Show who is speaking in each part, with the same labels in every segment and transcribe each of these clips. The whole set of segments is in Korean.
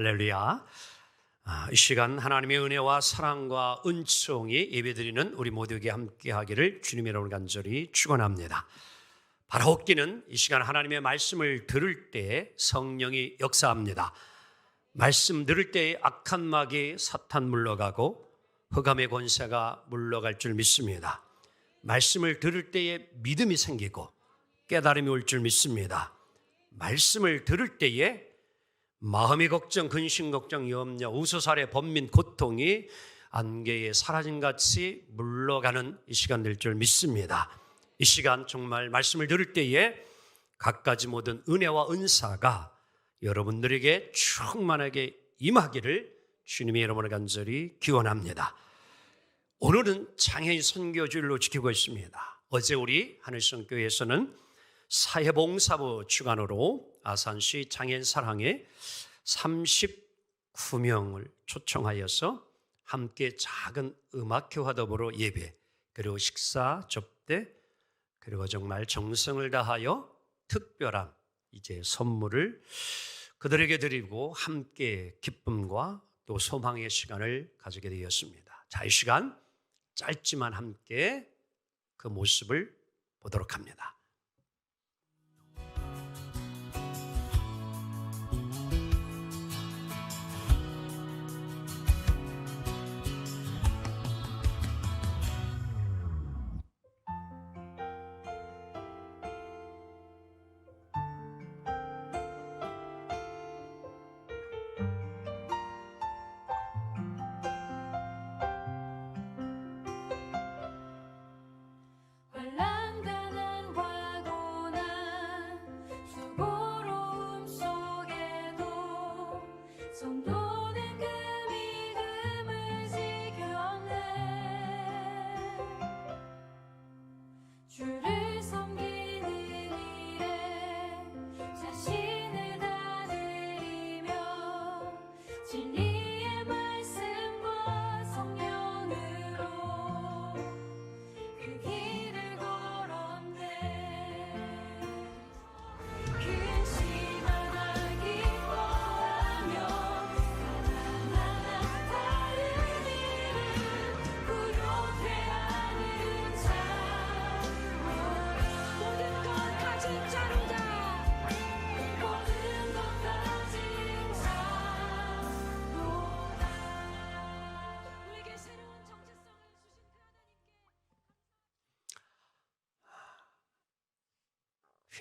Speaker 1: 할렐루야. 이 시간 하나님의 은혜와 사랑과 은총이 예배드리는 우리 모두에게 함께하기를 주님의 이름으로 간절히 축원합니다. 바라옵기는 이 시간 하나님의 말씀을 들을 때 성령이 역사합니다. 말씀 들을 때 악한 마귀 사탄 물러가고 흑암의 권세가 물러갈 줄 믿습니다. 말씀을 들을 때에 믿음이 생기고 깨달음이 올 줄 믿습니다. 말씀을 들을 때에 마음의 걱정, 근심 걱정, 염려, 우소살의 번민, 고통이 안개에 사라진 같이 물러가는 이 시간 될 줄 믿습니다. 이 시간 정말 말씀을 들을 때에 갖가지 모든 은혜와 은사가 여러분들에게 충만하게 임하기를 주님의 이름으로 간절히 기원합니다. 오늘은 장애인 선교주일로 지키고 있습니다. 어제 우리 하늘성교회에서는 사회봉사부 주관으로 아산시 장애인 사랑에 39명을 초청하여서 함께 작은 음악회와 더불어 예배, 그리고 식사, 접대, 그리고 정말 정성을 다하여 특별한 이제 선물을 그들에게 드리고 함께 기쁨과 또 소망의 시간을 가지게 되었습니다. 자, 이 시간 짧지만 함께 그 모습을 보도록 합니다.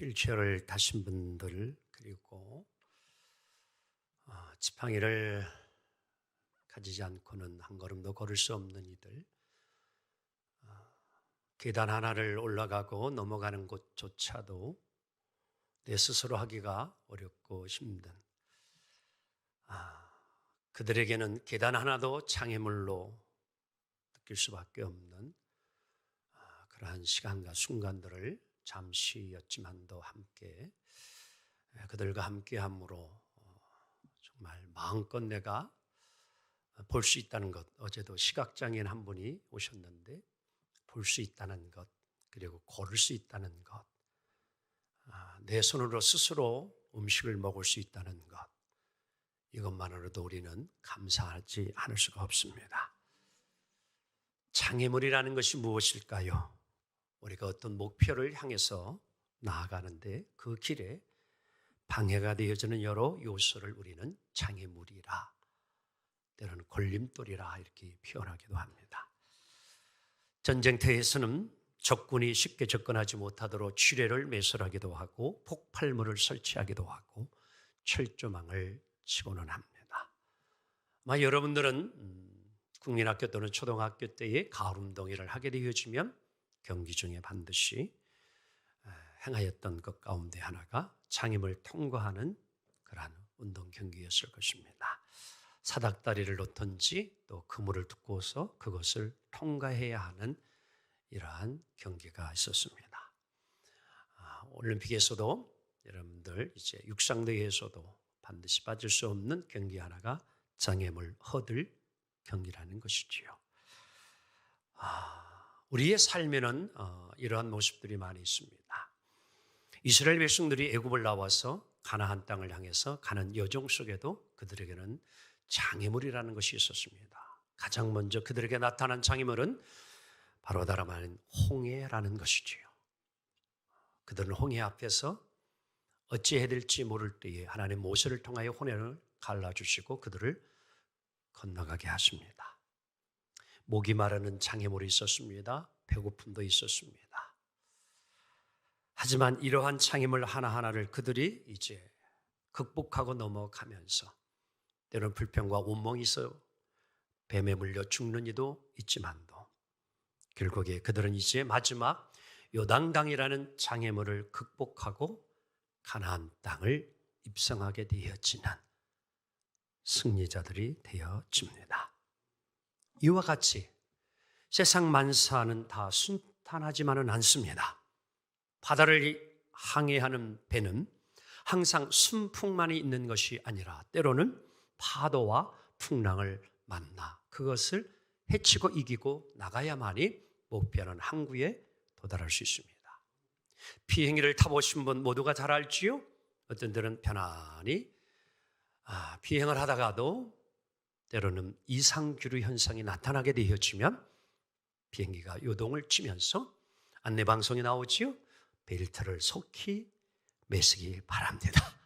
Speaker 1: 휠체어를 타신 분들, 그리고 지팡이를 가지지 않고는 한 걸음도 걸을 수 없는 이들, 계단 하나를 올라가고 넘어가는 곳조차도 내 스스로 하기가 어렵고 힘든 그들에게는 계단 하나도 장애물로 느낄 수밖에 없는 그러한 시간과 순간들을 잠시였지만도 함께 그들과 함께함으로 정말 마음껏 내가 볼 수 있다는 것, 어제도 시각장애인 한 분이 오셨는데 볼 수 있다는 것, 그리고 걸을 수 있다는 것, 내 손으로 스스로 음식을 먹을 수 있다는 것, 이것만으로도 우리는 감사하지 않을 수가 없습니다. 장애물이라는 것이 무엇일까요? 우리가 어떤 목표를 향해서 나아가는데 그 길에 방해가 되어지는 여러 요소를 우리는 장애물이라, 때로는 걸림돌이라 이렇게 표현하기도 합니다. 전쟁터에서는 적군이 쉽게 접근하지 못하도록 지뢰를 매설하기도 하고 폭발물을 설치하기도 하고 철조망을 치고는 합니다. 아마 여러분들은 국민학교 또는 초등학교 때에 가을운동회를 하게 되어지면 경기 중에 반드시 행하였던 것 가운데 하나가 장애물 통과하는 그러한 운동 경기였을 것입니다. 사닥다리를 놓던지 또 그물을 뚫고서 그것을 통과해야 하는 이러한 경기가 있었습니다. 올림픽에서도 여러분들 이제 육상대회에서도 반드시 빠질 수 없는 경기 하나가 장애물 허들 경기라는 것이지요. 우리의 삶에는 이러한 모습들이 많이 있습니다. 이스라엘 백성들이 애굽을 나와서 가나안 땅을 향해서 가는 여정 속에도 그들에게는 장애물이라는 것이 있었습니다. 가장 먼저 그들에게 나타난 장애물은 바로 다름 아닌 홍해라는 것이지요. 그들은 홍해 앞에서 어찌해야 될지 모를 때에 하나님 모세를 통하여 홍해를 갈라주시고 그들을 건너가게 하십니다. 목이 마르는 장애물이 있었습니다. 배고픔도 있었습니다. 하지만 이러한 장애물 하나하나를 그들이 이제 극복하고 넘어가면서 때로는 불평과 온멍이 있어 뱀에 물려 죽는 이도 있지만도 결국에 그들은 이제 마지막 요단강이라는 장애물을 극복하고 가나안 땅을 입성하게 되어지는 승리자들이 되어집니다. 이와 같이 세상 만사는 다 순탄하지만은 않습니다. 바다를 항해하는 배는 항상 순풍만이 있는 것이 아니라 때로는 파도와 풍랑을 만나 그것을 헤치고 이기고 나가야만이 목표하는 항구에 도달할 수 있습니다. 비행기를 타보신 분 모두가 잘 알지요? 어떤 때는 편안히 비행을 하다가도 때로는 이상기류 현상이 나타나게 되어지면 비행기가 요동을 치면서 안내방송이 나오지요? 벨트를 속히 매시기 바랍니다.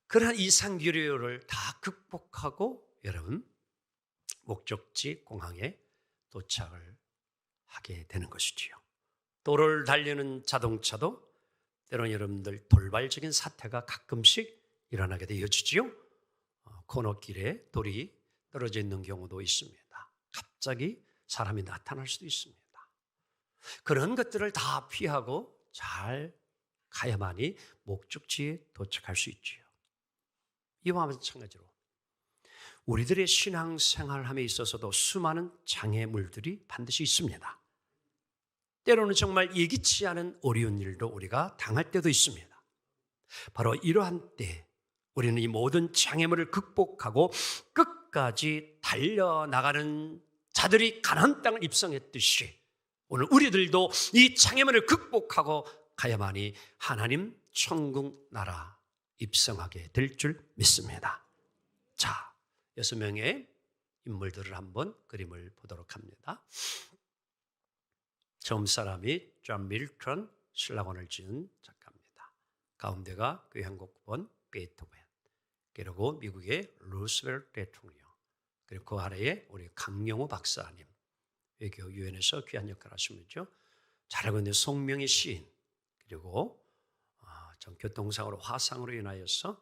Speaker 1: 그러한 이상기류를 다 극복하고 여러분 목적지 공항에 도착을 하게 되는 것이지요. 도로를 달리는 자동차도 때로는 여러분들 돌발적인 사태가 가끔씩 일어나게 되어지지요. 코너길에 돌이 떨어져 있는 경우도 있습니다. 갑자기 사람이 나타날 수도 있습니다. 그런 것들을 다 피하고 잘 가야만이 목적지에 도착할 수 있지요. 이와 마찬가지로 우리들의 신앙생활함에 있어서도 수많은 장애물들이 반드시 있습니다. 때로는 정말 예기치 않은 어려운 일도 우리가 당할 때도 있습니다. 바로 이러한 때 우리는 이 모든 장애물을 극복하고 끝까지 달려나가는 자들이 가나안 땅을 입성했듯이 오늘 우리들도 이 장애물을 극복하고 가야만이 하나님 천국 나라 입성하게 될 줄 믿습니다. 자, 6명의 인물들을 한번 그림을 보도록 합니다. 처음 사람이 존 밀턴 신라권을 지은 작가입니다. 가운데가 교향곡 9번 베토벤, 그리고 미국의 루스벨트 대통령, 그리고 그 아래에 우리 강영호 박사님, 외교 유엔에서 귀한 역할을 하시면서 잘 알고 있는 송명희 시인, 그리고 전 교통사고로 화상으로 인하여서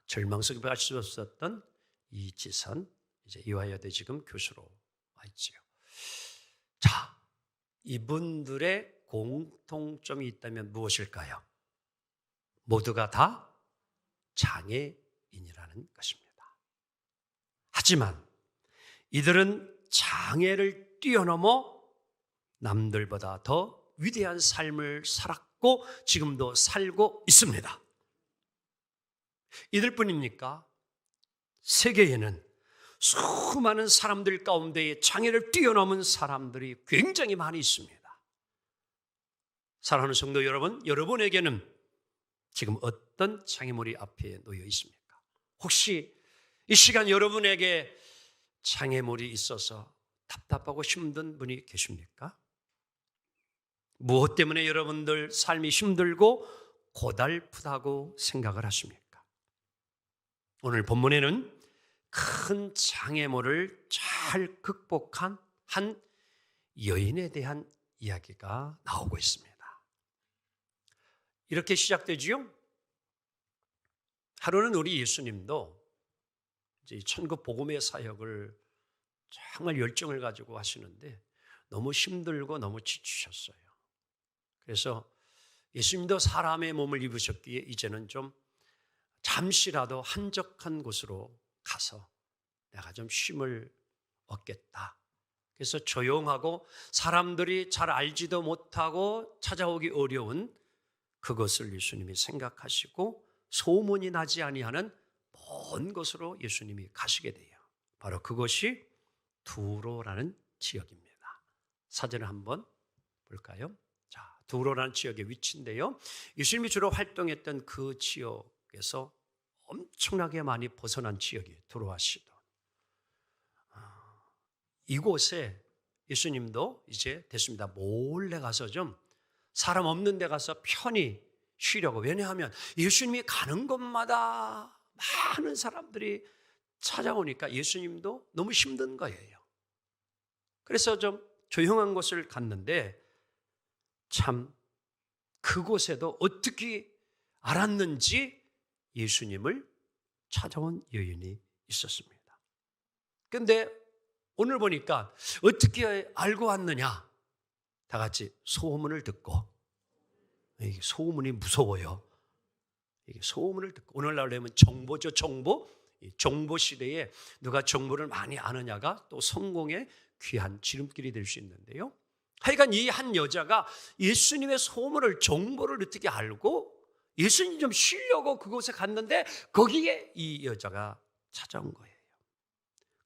Speaker 1: 절망 속에 갈 수 없었던 이지선, 이제 이화여대 지금 교수로 와 있지요. 자, 이분들의 공통점이 있다면 무엇일까요? 모두가 다 장애인이라는 것입니다. 하지만 이들은 장애를 뛰어넘어 남들보다 더 위대한 삶을 살았고 지금도 살고 있습니다. 이들뿐입니까? 세계에는 수많은 사람들 가운데에 장애를 뛰어넘은 사람들이 굉장히 많이 있습니다. 사랑하는 성도 여러분, 여러분에게는 지금 어떤 장애물이 앞에 놓여 있습니까? 혹시 이 시간 여러분에게 장애물이 있어서 답답하고 힘든 분이 계십니까? 무엇 때문에 여러분들 삶이 힘들고 고달프다고 생각을 하십니까? 오늘 본문에는 큰 장애물을 잘 극복한 한 여인에 대한 이야기가 나오고 있습니다. 이렇게 시작되지요. 하루는 우리 예수님도 이제 천국 복음의 사역을 정말 열정을 가지고 하시는데 너무 힘들고 너무 지치셨어요. 그래서 예수님도 사람의 몸을 입으셨기에 이제는 좀 잠시라도 한적한 곳으로 가서 내가 좀 쉼을 얻겠다. 그래서 조용하고 사람들이 잘 알지도 못하고 찾아오기 어려운 그것을 예수님이 생각하시고 소문이 나지 아니하는 먼 곳으로 예수님이 가시게 돼요. 바로 그것이 두로라는 지역입니다. 사진을 한번 볼까요? 자, 두로라는 지역의 위치인데요. 예수님이 주로 활동했던 그 지역에서 엄청나게 많이 벗어난 지역이에요. 두로와 시돈. 이곳에 예수님도 이제 됐습니다. 몰래 가서 좀 사람 없는 데 가서 편히 쉬려고. 왜냐하면 예수님이 가는 곳마다 많은 사람들이 찾아오니까 예수님도 너무 힘든 거예요. 그래서 좀 조용한 곳을 갔는데 참 그곳에도 어떻게 알았는지 예수님을 찾아온 여인이 있었습니다. 그런데 오늘 보니까 어떻게 알고 왔느냐? 다 같이 소문을 듣고. 이게 소문이 무서워요. 이게 소문을 듣고. 오늘날 하면 정보죠, 정보. 정보 시대에 누가 정보를 많이 아느냐가 또 성공의 귀한 지름길이 될 수 있는데요. 하여간 이 한 여자가 예수님의 소문을, 정보를 어떻게 알고 예수님 좀 쉬려고 그곳에 갔는데 거기에 이 여자가 찾아온 거예요.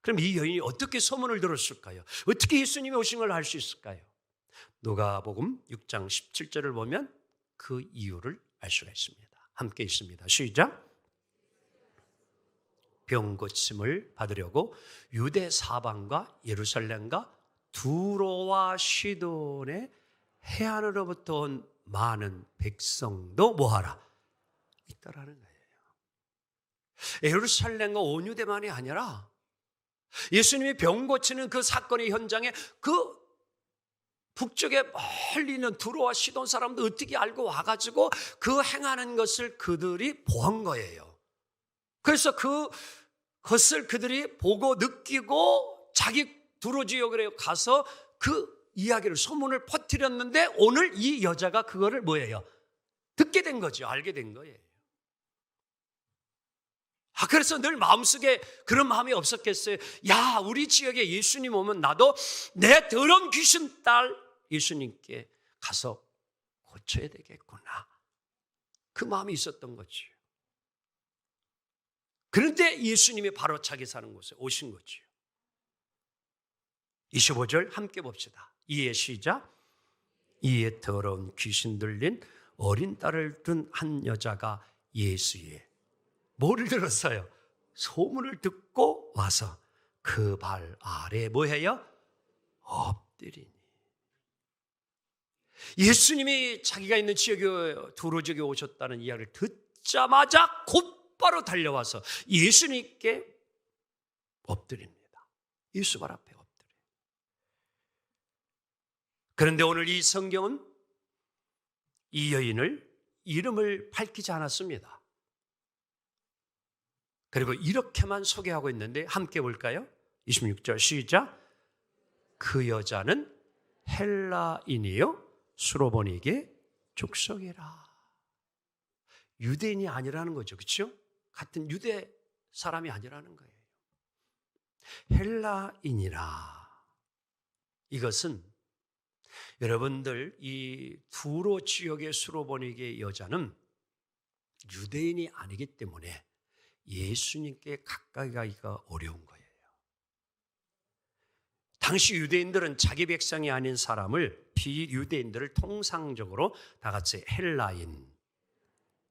Speaker 1: 그럼 이 여인이 어떻게 소문을 들었을까요? 어떻게 예수님이 오신 걸 알 수 있을까요? 누가복음 6장 17절을 보면 그 이유를 알 수가 있습니다. 함께 있습니다. 시작. 병 고침을 받으려고 유대 사방과 예루살렘과 두로와 시돈의 해안으로부터 온 많은 백성도 뭐하라? 있다라는 거예요. 예루살렘과 온 유대만이 아니라 예수님이 병 고치는 그 사건의 현장에 그 북쪽에 멀리 있는 두로와 시돈 사람도 어떻게 알고 와가지고 그 행하는 것을 그들이 보한 거예요. 그래서 그것을 그들이 보고 느끼고 자기 두로 지역에 가서 그 이야기를, 소문을 퍼뜨렸는데 오늘 이 여자가 그거를 뭐예요? 듣게 된 거죠. 알게 된 거예요. 그래서 늘 마음속에 그런 마음이 없었겠어요? 야, 우리 지역에 예수님 오면 나도 내 더러운 귀신 딸 예수님께 가서 고쳐야 되겠구나. 그 마음이 있었던 거죠. 그런데 예수님이 바로 자기 사는 곳에 오신 거죠. 25절 함께 봅시다. 이에 시작. 이에 더러운 귀신 들린 어린 딸을 둔 한 여자가 예수의 뭐를 들었어요? 소문을 듣고 와서 그 발 아래 뭐해요? 엎드리니. 예수님이 자기가 있는 지역에, 두로 지역에 오셨다는 이야기를 듣자마자 곧바로 달려와서 예수님께 엎드립니다. 예수 발 앞에 엎드려요. 그런데 오늘 이 성경은 이 여인을 이름을 밝히지 않았습니다. 그리고 이렇게만 소개하고 있는데 함께 볼까요? 26절 시작. 그 여자는 헬라인이요 수로보니게 족속이라. 유대인이 아니라는 거죠. 그렇죠? 같은 유대 사람이 아니라는 거예요. 헬라인이라. 이것은 여러분들 이 두로 지역의 수로보니게 여자는 유대인이 아니기 때문에 예수님께 가까이 가기가 어려운 거예요. 당시 유대인들은 자기 백성이 아닌 사람을, 비유대인들을 통상적으로 다 같이 헬라인,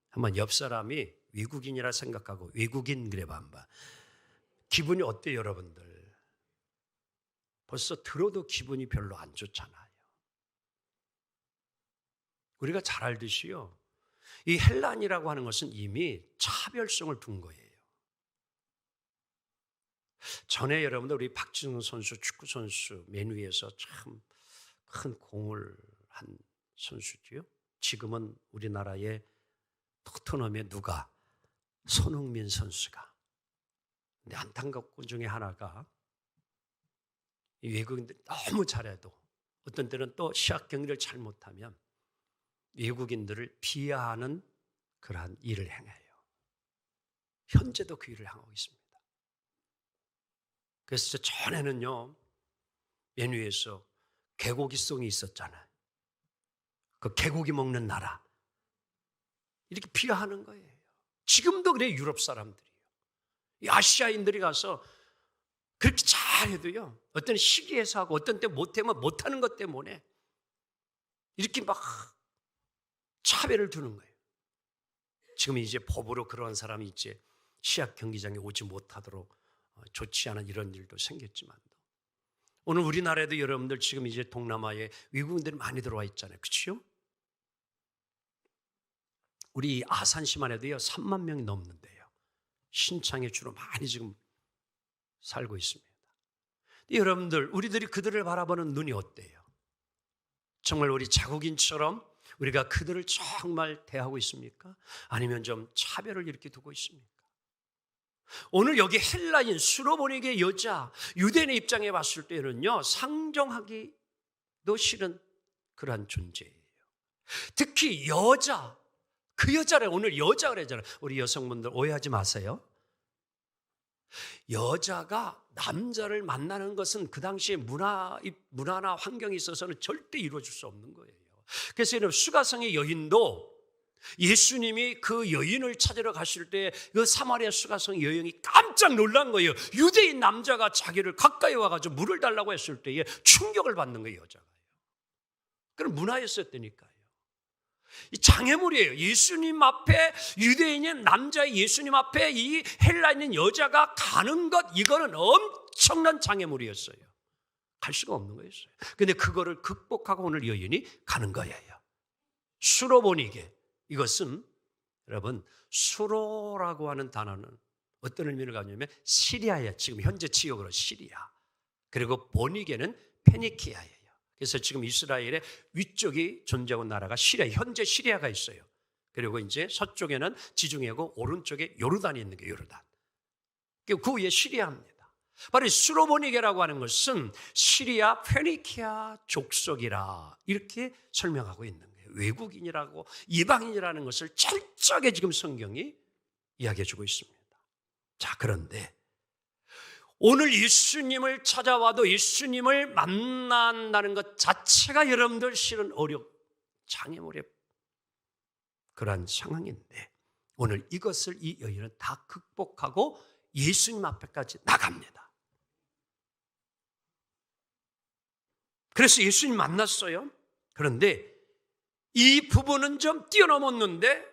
Speaker 1: 한번 옆 사람이 외국인이라 생각하고 외국인 그래 봐봐. 기분이 어때요, 여러분들? 벌써 들어도 기분이 별로 안 좋잖아요. 우리가 잘 알듯이요, 이 헬라인이라고 하는 것은 이미 차별성을 둔 거예요. 전에 여러분들 우리 박진웅 선수, 축구 선수 맨 위에서 참 큰 공을 한 선수지요. 지금은 우리나라의 토트넘의 누가? 손흥민 선수가. 근데 안타까운 것 중에 하나가 이 외국인들 너무 잘해도 어떤 때는 또 시합 경기를 잘못하면 외국인들을 비하하는 그러한 일을 행해요. 현재도 그 일을 행하고 있습니다. 그래서 전에는요, 맨 위에서 개고기송이 있었잖아요. 그 개고기 먹는 나라. 이렇게 비하하는 거예요. 지금도 그래요, 유럽 사람들이요. 이 아시아인들이 가서 그렇게 잘해도요, 어떤 시기에서 하고 어떤 때 못하면 못하는 것 때문에 이렇게 막 차별을 두는 거예요. 지금 이제 법으로 그러한 사람이 이제 시합 경기장에 오지 못하도록 좋지 않은 이런 일도 생겼지만, 오늘 우리나라에도 여러분들 지금 이제 동남아에 외국인들이 많이 들어와 있잖아요. 그렇죠? 우리 아산시만 해도요 3만 명이 넘는데요. 신창에 주로 많이 지금 살고 있습니다. 여러분들, 우리들이 그들을 바라보는 눈이 어때요? 정말 우리 자국인처럼 우리가 그들을 정말 대하고 있습니까? 아니면 좀 차별을 이렇게 두고 있습니까? 오늘 여기 헬라인 수로보닉의 여자, 유대인의 입장에 봤을 때는요 상정하기도 싫은 그러한 존재예요. 특히 여자, 그 여자를 오늘 여자 그러잖아요. 우리 여성분들 오해하지 마세요. 여자가 남자를 만나는 것은 그 당시에 문화나 환경에 있어서는 절대 이루어질 수 없는 거예요. 그래서 이런 수가성의 여인도 예수님이 그 여인을 찾으러 가실 때 그 사마리아 수가성 여인이 깜짝 놀란 거예요. 유대인 남자가 자기를 가까이 와가지고 물을 달라고 했을 때에 충격을 받는 거예요, 여자가. 그런 문화였었다니까요. 이 장애물이에요. 예수님 앞에, 유대인인 남자의 예수님 앞에 이 헬라인인 여자가 가는 것, 이거는 엄청난 장애물이었어요. 갈 수가 없는 거였어요. 근데 그거를 극복하고 오늘 여인이 가는 거예요. 수로보니게, 이것은 여러분 수로라고 하는 단어는 어떤 의미를 가지냐면 시리아예요. 지금 현재 지역으로 시리아. 그리고 보니게는 페니키아예요. 그래서 지금 이스라엘의 위쪽이 존재하고 나라가 시리아, 현재 시리아가 있어요. 그리고 이제 서쪽에는 지중해고 오른쪽에 요르단이 있는 게 요르단. 그 위에 시리아입니다. 바로 수로보니게라고 하는 것은 시리아 페니키아 족속이라 이렇게 설명하고 있는 거예요. 외국인이라고 이방인이라는 것을 철저하게 지금 성경이 이야기해 주고 있습니다. 자, 그런데 오늘 예수님을 찾아와도 예수님을 만난다는 것 자체가 여러분들 실은 장애물의 그러한 상황인데, 오늘 이것을 이 여인은 다 극복하고 예수님 앞에까지 나갑니다. 그래서 예수님 만났어요. 그런데 이 부분은 좀 뛰어넘었는데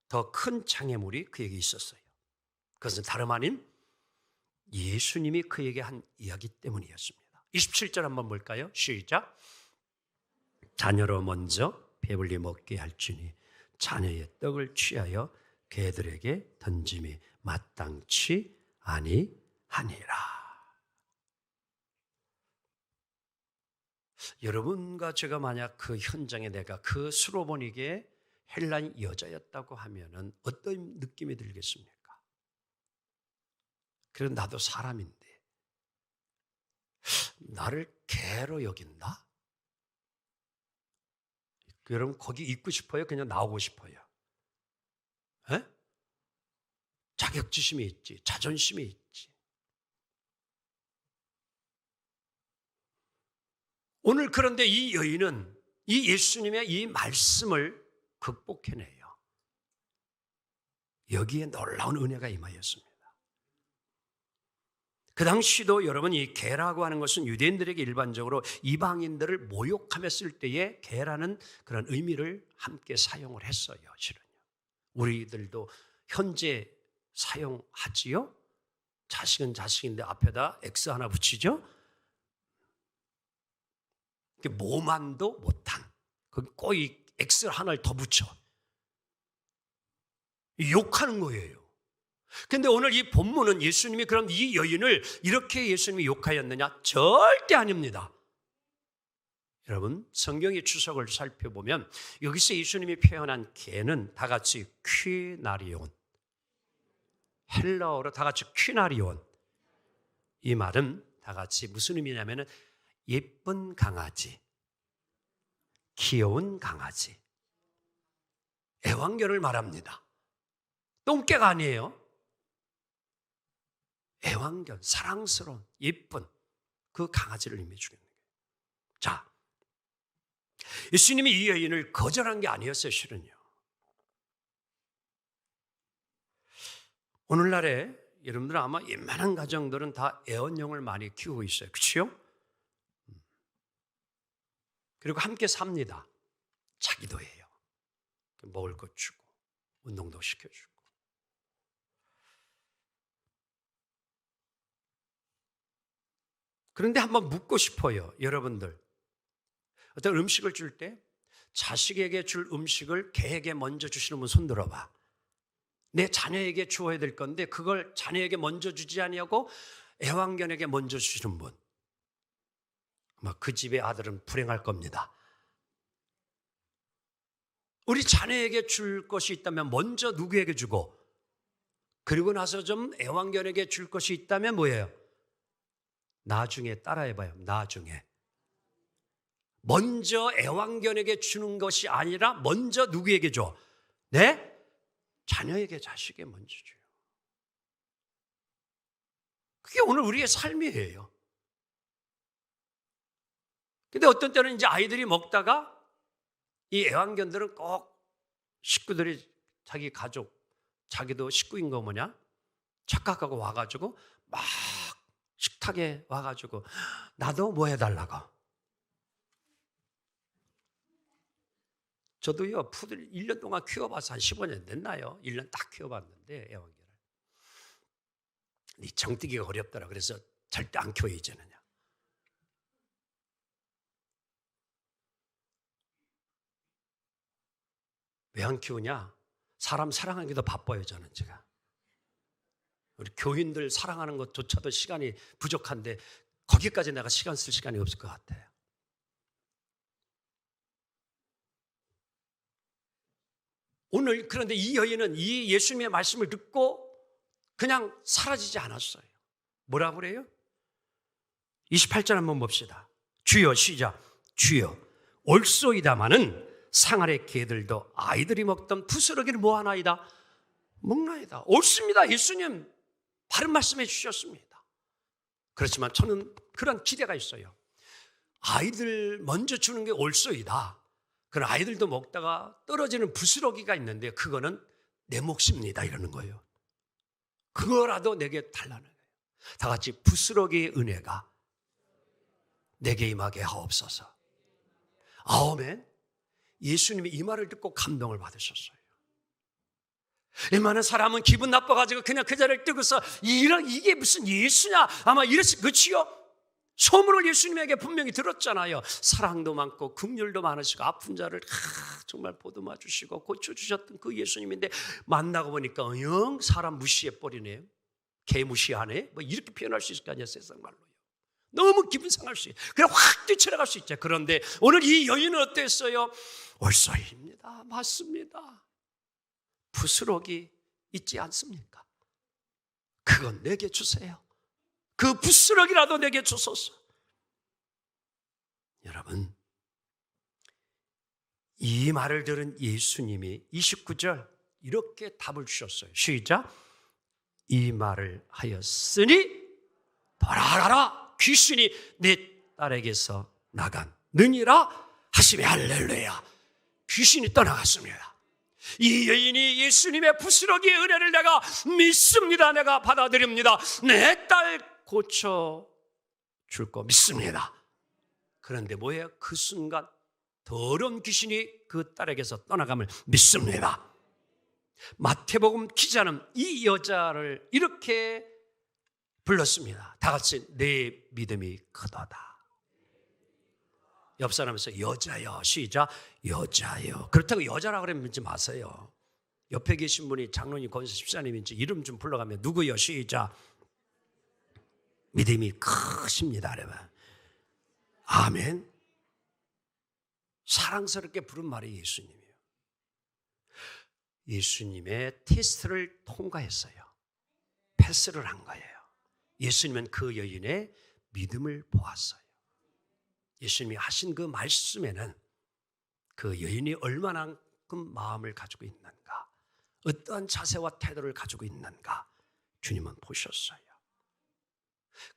Speaker 1: 더 큰 장애물이 그에게 있었어요. 그것은 다름 아닌 예수님이 그에게 한 이야기 때문이었습니다. 27절 한번 볼까요? 시작. 자녀로 먼저 배불리 먹게 할지니 자녀의 떡을 취하여 개들에게 던짐이 마땅치 아니하니라. 여러분과 제가 만약 그 현장에 내가 그 수로보니게 헬라인 여자였다고 하면은 어떤 느낌이 들겠습니까? 그래도 나도 사람인데 나를 개로 여긴다? 여러분 거기 있고 싶어요? 그냥 나오고 싶어요? 에? 자격지심이 있지, 자존심이 있지. 오늘 그런데 이 여인은 이 예수님의 이 말씀을 극복해내요. 여기에 놀라운 은혜가 임하였습니다. 그 당시도 여러분 이 개라고 하는 것은 유대인들에게 일반적으로 이방인들을 모욕하였을 때에 개라는 그런 의미를 함께 사용을 했어요. 실은요. 우리들도 현재 사용하지요. 자식은 자식인데 앞에다 X 하나 붙이죠. 모만도 못한, 거기 꼬이 X 하나를 더 붙여. 욕하는 거예요. 근데 오늘 이 본문은 예수님이 그럼 이 여인을 이렇게 예수님이 욕하였느냐? 절대 아닙니다. 여러분 성경의 주석을 살펴보면 여기서 예수님이 표현한 개는 다 같이 퀴나리온, 헬라어로 다 같이 퀴나리온, 이 말은 다 같이 무슨 의미냐면 예쁜 강아지, 귀여운 강아지, 애완견을 말합니다. 똥개가 아니에요. 애완견, 사랑스러운 예쁜 그 강아지를 의미해 주겠는 거예요. 자, 예수님이 이 여인을 거절한 게 아니었어요. 실은요. 오늘날에 여러분들 아마 웬만한 가정들은 다 애완용을 많이 키우고 있어요. 그렇죠? 그리고 함께 삽니다. 자기도 해요. 먹을 것 주고 운동도 시켜주고. 그런데 한번 묻고 싶어요. 여러분들, 어떤 음식을 줄 때 자식에게 줄 음식을 개에게 먼저 주시는 분 손 들어봐. 내 자녀에게 주어야 될 건데 그걸 자녀에게 먼저 주지 아니하고 애완견에게 먼저 주시는 분, 아마 그 집의 아들은 불행할 겁니다. 우리 자녀에게 줄 것이 있다면 먼저 누구에게 주고, 그리고 나서 좀 애완견에게 줄 것이 있다면 뭐예요? 나중에 따라해봐요. 나중에. 먼저 애완견에게 주는 것이 아니라 먼저 누구에게 줘? 네? 자녀에게, 자식에게 먼저 줘요. 그게 오늘 우리의 삶이에요. 근데 어떤 때는 이제 아이들이 먹다가 이 애완견들은 꼭 식구들이 자기 가족, 자기도 식구인 거 뭐냐? 착각하고 와가지고 막 식탁에 와가지고 나도 뭐 해달라고. 저도요, 푸들 1년 동안 키워봐서 한 15년 됐나요? 1년 딱 키워봤는데, 애완견을. 이 정뜨기가 어렵더라. 그래서 절대 안 키워요, 이제는요. 왜 안 키우냐? 사람 사랑하기도 바빠요, 저는 제가. 우리 교인들 사랑하는 것조차도 시간이 부족한데 거기까지 내가 시간 쓸 시간이 없을 것 같아요. 오늘 그런데 이 여인은 이 예수님의 말씀을 듣고 그냥 사라지지 않았어요. 뭐라 그래요? 28절 한번 봅시다. 주여, 시작. 주여, 옳소이다마는 상아래 개들도 아이들이 먹던 부스러기를 뭐하나이다? 먹나이다. 옳습니다. 예수님 바른 말씀해 주셨습니다. 그렇지만 저는 그런 기대가 있어요. 아이들 먼저 주는 게 옳소이다. 그런 아이들도 먹다가 떨어지는 부스러기가 있는데 그거는 내 몫입니다. 이러는 거예요. 그거라도 내게 달라는 거예요. 다 같이 부스러기의 은혜가 내게 임하게 하옵소서. 아멘. 예수님이 이 말을 듣고 감동을 받으셨어요. 이 많은 사람은 기분 나빠가지고 그냥 그 자리를 뜨고서 이게 무슨 예수냐 아마 이랬을 그치요? 소문을 예수님에게 분명히 들었잖아요. 사랑도 많고 긍휼도 많으시고 아픈 자를 정말 보듬어 주시고 고쳐주셨던 그 예수님인데 만나고 보니까 영 사람 무시해버리네요. 개 무시하네. 뭐 이렇게 표현할 수 있을 거 아니에요, 세상 말로요. 너무 기분 상할 수 있어요. 그냥 확 뛰쳐나갈 수 있죠. 그런데 오늘 이 여인은 어땠어요? 옳소이입니다. 맞습니다. 부스러기 있지 않습니까? 그건 내게 주세요. 그 부스러기라도 내게 주소서. 여러분, 이 말을 들은 예수님이 29절 이렇게 답을 주셨어요. 시작. 이 말을 하였으니 돌아가라. 귀신이 내 딸에게서 나갔느니라 하시며 할렐루야. 귀신이 떠나갔습니다. 이 여인이 예수님의 부스러기의 은혜를 내가 믿습니다. 내가 받아들입니다. 내 딸 고쳐줄 거 믿습니다. 그런데 뭐예요? 그 순간 더러운 귀신이 그 딸에게서 떠나감을 믿습니다. 마태복음 기자는 이 여자를 이렇게 불렀습니다. 다 같이 내 믿음이 크도다. 옆 사람에서 여자요. 시작. 여자요. 그렇다고 여자라고 그러면 믿지 마세요. 옆에 계신 분이 장로님, 권사 집사님인지 이름 좀 불러가면 누구요? 시작. 믿음이 크십니다. 여러분. 아멘. 사랑스럽게 부른 말이 예수님이에요. 예수님의 테스트를 통과했어요. 패스를 한 거예요. 예수님은 그 여인의 믿음을 보았어요. 예수님이 하신 그 말씀에는 그 여인이 얼마나큼 마음을 가지고 있는가, 어떠한 자세와 태도를 가지고 있는가 주님은 보셨어요.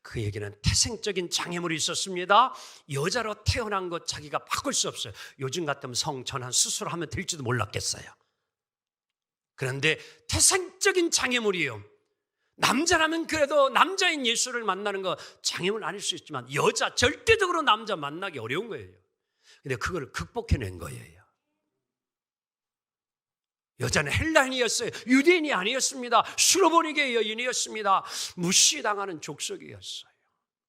Speaker 1: 그에게는 태생적인 장애물이 있었습니다. 여자로 태어난 것 자기가 바꿀 수 없어요. 요즘 같으면 성전환 수술하면 될지도 몰랐겠어요. 그런데 태생적인 장애물이에요. 남자라면 그래도 남자인 예수를 만나는 거 장애물 아닐 수 있지만 여자, 절대적으로 남자 만나기 어려운 거예요. 근데 그걸 극복해낸 거예요. 여자는 헬라인이었어요. 유대인이 아니었습니다. 수로보니게 여인이었습니다. 무시당하는 족속이었어요.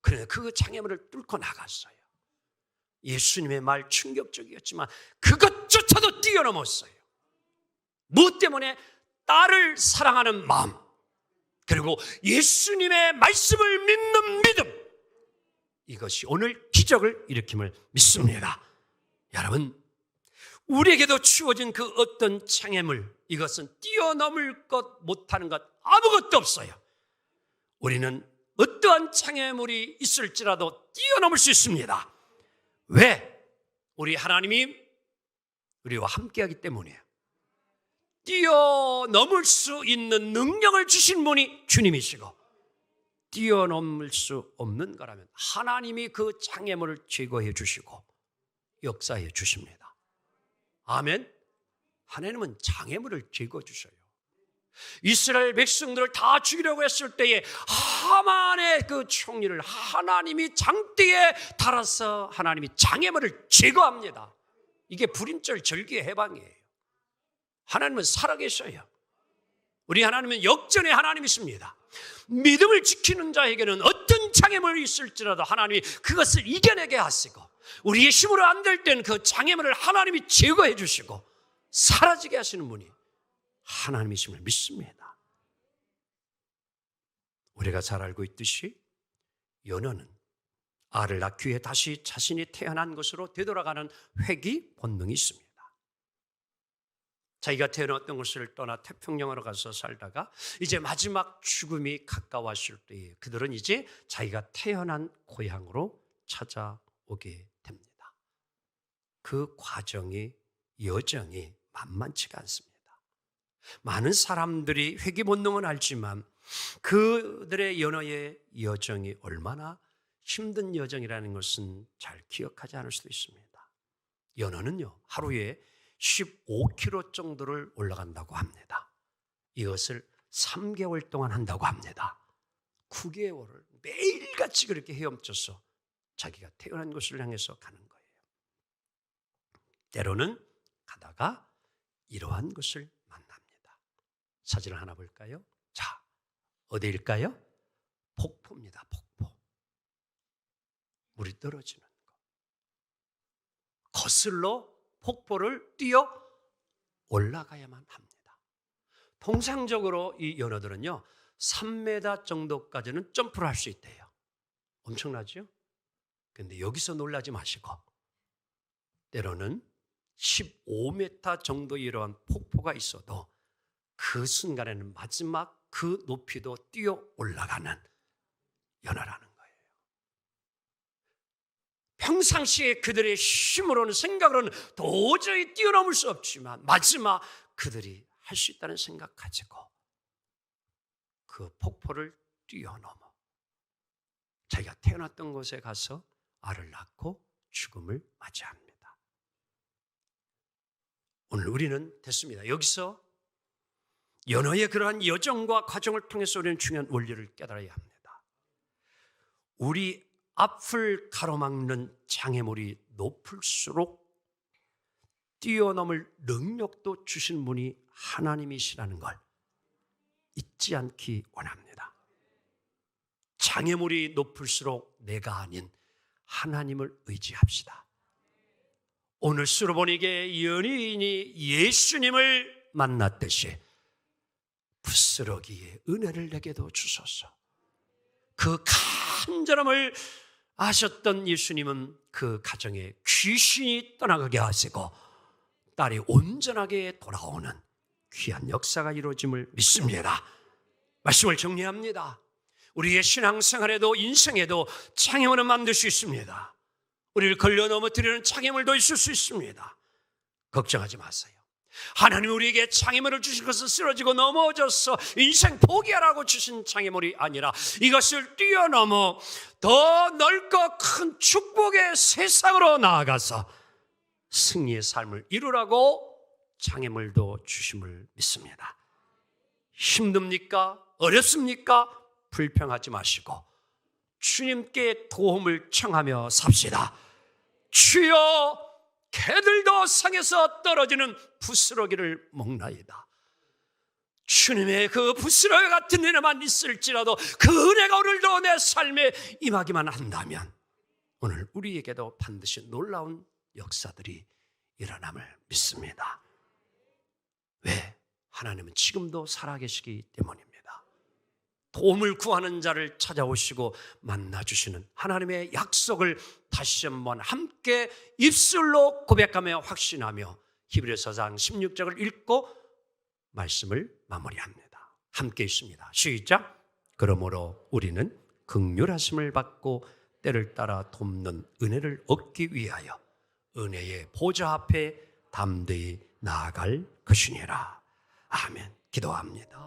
Speaker 1: 그런데 그 장애물을 뚫고 나갔어요. 예수님의 말 충격적이었지만 그것조차도 뛰어넘었어요. 무엇 때문에? 딸을 사랑하는 마음, 그리고 예수님의 말씀을 믿는 믿음, 이것이 오늘 기적을 일으킴을 믿습니다. 여러분, 우리에게도 주어진 그 어떤 장애물, 이것은 뛰어넘을 것 못하는 것 아무것도 없어요. 우리는 어떠한 장애물이 있을지라도 뛰어넘을 수 있습니다. 왜? 우리 하나님이 우리와 함께하기 때문이에요. 뛰어넘을 수 있는 능력을 주신 분이 주님이시고, 뛰어넘을 수 없는 거라면 하나님이 그 장애물을 제거해 주시고 역사해 주십니다. 아멘. 하나님은 장애물을 제거해 주셔요. 이스라엘 백성들을 다 죽이려고 했을 때에 하만의 그 총리를 하나님이 장대에 달아서 하나님이 장애물을 제거합니다. 이게 불임절 절기의 해방이에요. 하나님은 살아계셔요. 우리 하나님은 역전의 하나님이십니다. 믿음을 지키는 자에게는 어떤 장애물이 있을지라도 하나님이 그것을 이겨내게 하시고, 우리의 힘으로 안 될 때는 그 장애물을 하나님이 제거해 주시고 사라지게 하시는 분이 하나님이심을 믿습니다. 우리가 잘 알고 있듯이 연어는 알을 낳기 위해 다시 자신이 태어난 것으로 되돌아가는 회귀 본능이 있습니다. 자기가 태어났던 곳을 떠나 태평양으로 가서 살다가 이제 마지막 죽음이 가까웠을 때에 그들은 이제 자기가 태어난 고향으로 찾아오게 됩니다. 그 과정이, 여정이 만만치가 않습니다. 많은 사람들이 회귀 본능은 알지만 그들의 연어의 여정이 얼마나 힘든 여정이라는 것은 잘 기억하지 않을 수도 있습니다. 연어는요, 하루에 15km 정도를 올라간다고 합니다. 이것을 3개월 동안 한다고 합니다. 9개월을 매일같이 그렇게 헤엄쳐서 자기가 태어난 곳을 향해서 가는 거예요. 때로는 가다가 이러한 것을 만납니다. 사진을 하나 볼까요? 자, 어디일까요? 폭포입니다. 폭포. 물이 떨어지는 거. 거슬러 폭포를 뛰어 올라가야만 합니다. 통상적으로 이 연어들은요 3m 정도까지는 점프를 할 수 있대요. 엄청나죠? 그런데 여기서 놀라지 마시고 때로는 15m 정도 이러한 폭포가 있어도 그 순간에는 마지막 그 높이도 뛰어 올라가는 연어라는 거예요. 평상시에 그들의 힘으로는, 생각으로는 도저히 뛰어넘을 수 없지만 마지막 그들이 할 수 있다는 생각 가지고 그 폭포를 뛰어넘어 자기가 태어났던 곳에 가서 알을 낳고 죽음을 맞이합니다. 오늘 우리는 됐습니다. 여기서 연어의 그러한 여정과 과정을 통해서 우리는 중요한 원리를 깨달아야 합니다. 우리 앞을 가로막는 장애물이 높을수록 뛰어넘을 능력도 주신 분이 하나님이시라는 걸 잊지 않기 원합니다. 장애물이 높을수록 내가 아닌 하나님을 의지합시다. 오늘 수로보니게 연예인이 예수님을 만났듯이 부스러기의 은혜를 내게도 주소서. 그 간절함을 아셨던 예수님은 그 가정에 귀신이 떠나가게 하시고 딸이 온전하게 돌아오는 귀한 역사가 이루어짐을 믿습니다. 말씀을 정리합니다. 우리의 신앙생활에도 인생에도 장애물은 만들 수 있습니다. 우리를 걸려 넘어뜨리는 장애물도 있을 수 있습니다. 걱정하지 마세요. 하나님 우리에게 장애물을 주신 것은 쓰러지고 넘어져서 인생 포기하라고 주신 장애물이 아니라 이것을 뛰어넘어 더 넓고 큰 축복의 세상으로 나아가서 승리의 삶을 이루라고 장애물도 주심을 믿습니다. 힘듭니까? 어렵습니까? 불평하지 마시고 주님께 도움을 청하며 삽시다. 주여 개들도 상에서 떨어지는 부스러기를 먹나이다. 주님의 그 부스러기 같은 은혜만 있을지라도 그 은혜가 오늘도 내 삶에 임하기만 한다면 오늘 우리에게도 반드시 놀라운 역사들이 일어남을 믿습니다. 왜? 하나님은 지금도 살아계시기 때문입니다. 도움을 구하는 자를 찾아오시고 만나주시는 하나님의 약속을 다시 한번 함께 입술로 고백하며 확신하며 히브리서 4장 16절을 읽고 말씀을 마무리합니다. 함께 있습니다. 시작. 그러므로 우리는 긍휼하심을 받고 때를 따라 돕는 은혜를 얻기 위하여 은혜의 보좌 앞에 담대히 나아갈 것이니라. 아멘. 기도합니다.